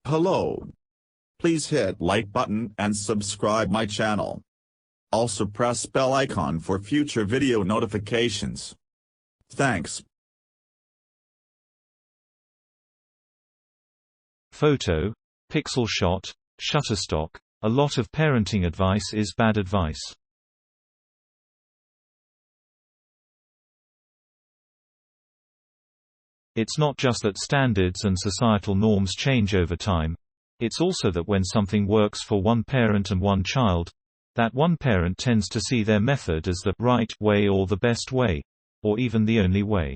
Hello. Please hit like button and subscribe my channel. Also press bell icon for future video notifications. Thanks. Photo, pixel shot, Shutterstock. A lot of parenting advice is bad advice. It's not just that standards and societal norms change over time. It's also that when something works for one parent and one child, that one parent tends to see their method as the right way or the best way, or even the only way.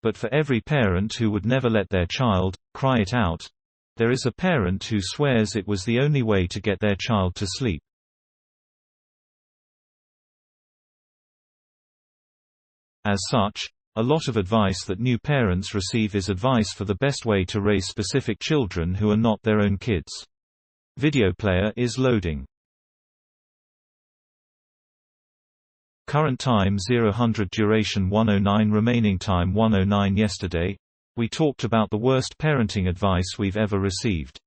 But for every parent who would never let their child cry it out, there is a parent who swears it was the only way to get their child to sleep. As such, a lot of advice that new parents receive is advice for the best way to raise specific children who are not their own kids. Video player is loading. Current time 0-100 duration 109 remaining time 109 Yesterday, we talked about the worst parenting advice we've ever received.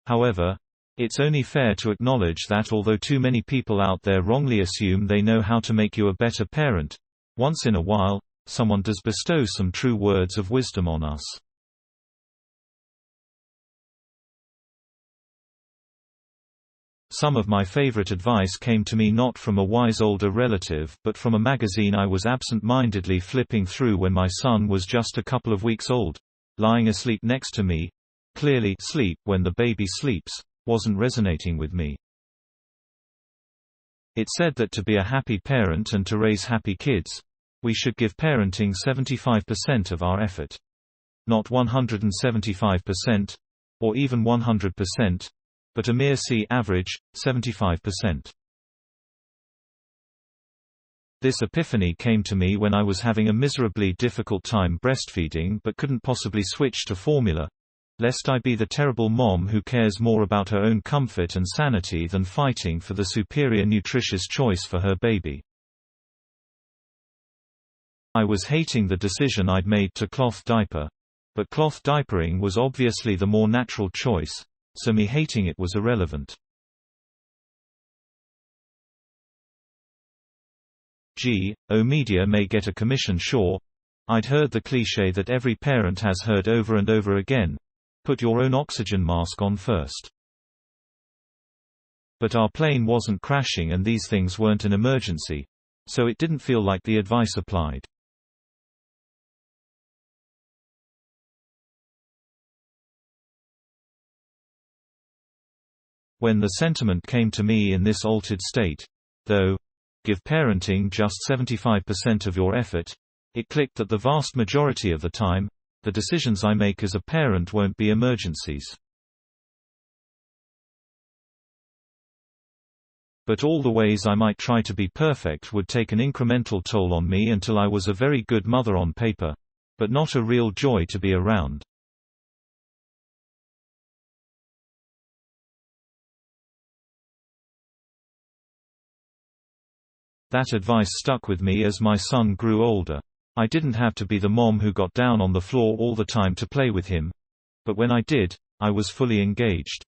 However, it's only fair to acknowledge that although too many people out there wrongly assume they know how to make you a better parent, once in a while, someone does bestow some true words of wisdom on us. Some of my favorite advice came to me not from a wise older relative but from a magazine I was absent-mindedly flipping through when my son was just a couple of weeks old, lying asleep next to me. Clearly, sleep when the baby sleeps wasn't resonating with me. It said that to be a happy parent and to raise happy kids, we should give parenting 75% of our effort. Not 175%, or even 100%, but a mere average, 75%. This epiphany came to me when I was having a miserably difficult time breastfeeding but couldn't possibly switch to formula, lest I be the terrible mom who cares more about her own comfort and sanity than fighting for the superior nutritious choice for her baby. I was hating the decision I'd made to cloth diaper. But cloth diapering was obviously the more natural choice, so me hating it was irrelevant. Media may get a commission, sure. I'd heard the cliché that every parent has heard over and over again. Put your own oxygen mask on first. But our plane wasn't crashing and these things weren't an emergency, so it didn't feel like the advice applied. When the sentiment came to me in this altered state, though, give parenting just 75% of your effort, it clicked that the vast majority of the time, the decisions I make as a parent won't be emergencies. But all the ways I might try to be perfect would take an incremental toll on me until I was a very good mother on paper, but not a real joy to be around. That advice stuck with me as my son grew older. I didn't have to be the mom who got down on the floor all the time to play with him. But when I did, I was fully engaged.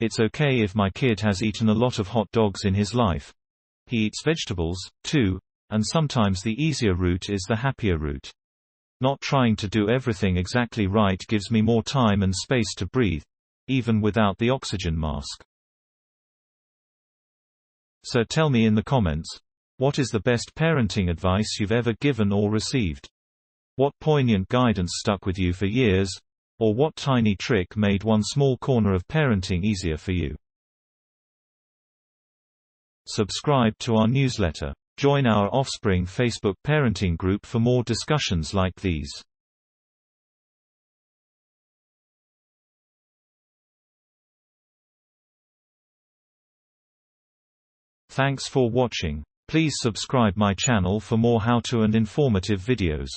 It's okay if my kid has eaten a lot of hot dogs in his life. He eats vegetables, too, and sometimes the easier route is the happier route. Not trying to do everything exactly right gives me more time and space to breathe, even without the oxygen mask. So tell me in the comments, what is the best parenting advice you've ever given or received? What poignant guidance stuck with you for years? Or what tiny trick made one small corner of parenting easier for you? Subscribe to our newsletter. Join our Offspring Facebook parenting group for more discussions like these. Thanks for watching. Please subscribe my channel for more how-to and informative videos.